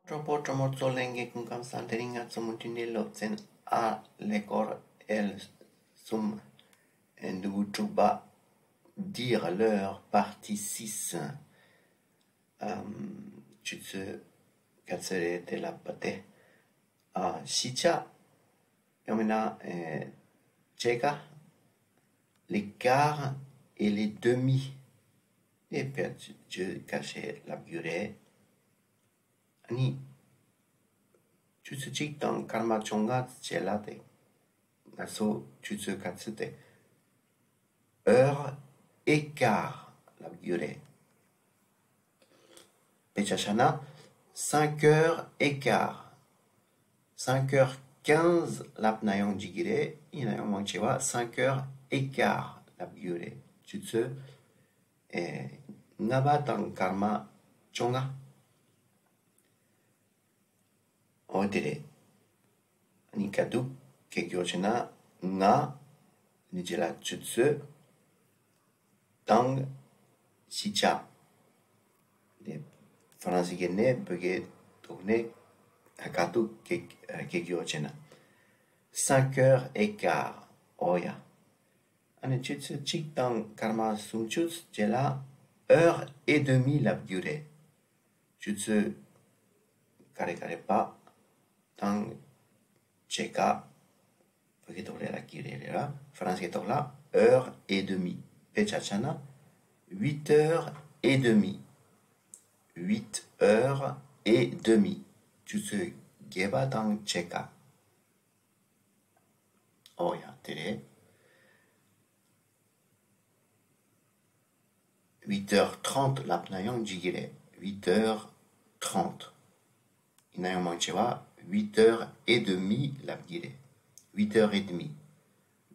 Troppo molto lenge con cantante ringrazio Montinello zen a l'école elle sum Nduchuba dire leur partie 6 Jutsu Katsure de la Pate Shicha Yamena Cheka les quarts et les demi et puis je cachais la durée Ani Jutsu dans karma chonga tselate naso jutsu katsute heure et quart la durée. Pechashana 5 heures et quart 5h15 l'apnayong jigire inayong manchewa 5 heures et quart la durée. Jutsu ngaba dans karma chonga Odere Nikadu Kegyochena Na Nijela Jutsu Tang Shicha Les Français Bege Tourne Hakatu Kegyochena 5 heures et quart Oya Ane Jutsu Chik Tang Karma Sumchus Jela heure et demie la durée Jutsu Kare Kare Pa Tang Cheka Pagitore la Kirera, France là, heure et demie. Pechachana, 8 heures et demie. 8 heures et demie. Jutsu Geba Tang Cheka. Oh ya, télé. 8h30 l'apnayang jigire. 8h30. Inayang manchewa 8h30 l'abgire. 8h30.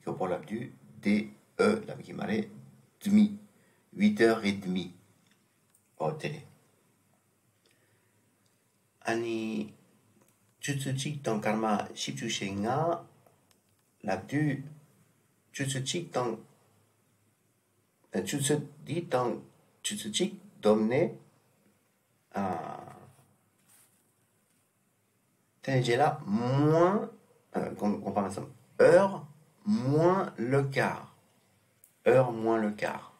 Pour l'abdu, D, E, l'abgimare, demi. 8h30. Oh, télé. Ani, jutsuchik dans karma shipchushenga, l'abdu, jutsuchik dans, jutsu dit dans jutsuchik domne, Tenejela moins, comparaison, heure moins le quart. Heure moins le quart.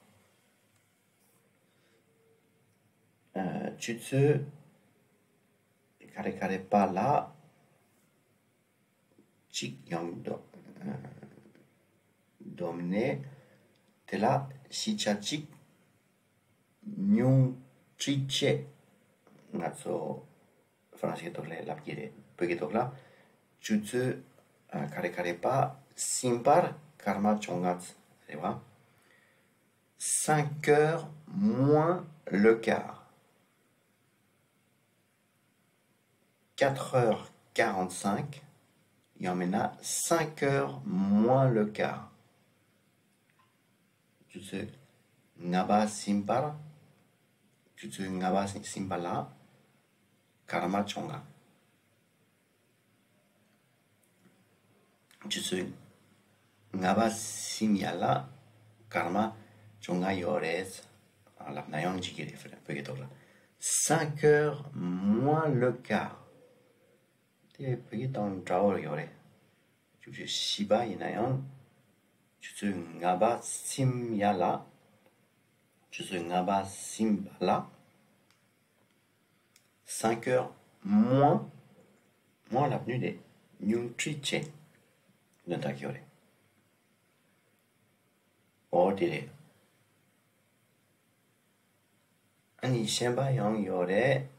Jutsu, kare pas là, chik yang domne, tela shichachik nyung chiche, natso, français tohle lapgire. Begitu lah, jutsu kare pa simpar karma chongat, 5 heures moins le quart. 4h45, il y en a 5 heures moins le quart. Jutsu ngaba simpar, jutsu ngaba simpala karma chonga. Jutsu ngaba simiala karma chonga yores la nayon jigire begitu lah 5 heures moins le quart dia begitu jauh yore jutsu shiba inayon jutsu ngaba simiala jutsu ngaba simbala 5 heures moins l'avenue des Nyungtriche Nantakiore. Oh, dire. Ani Shemba Yang Yore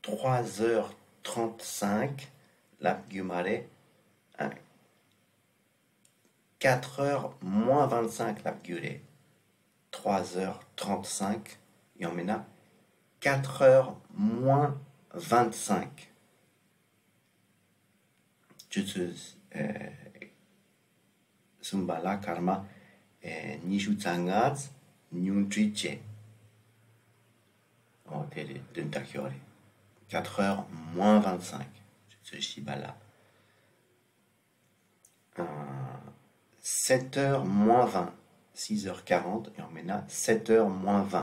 3h35 la Gumare 4h moins 25 la Gure 3h35 Yamena 4h moins 25 Jutsu Sumbala Karma Nishutsangat Nyuntriche. Oh, télé, d'un takiore. 4h moins 25. Jutsu Shibala. 7h moins 20. 6h40 et on mène à 7h moins 20.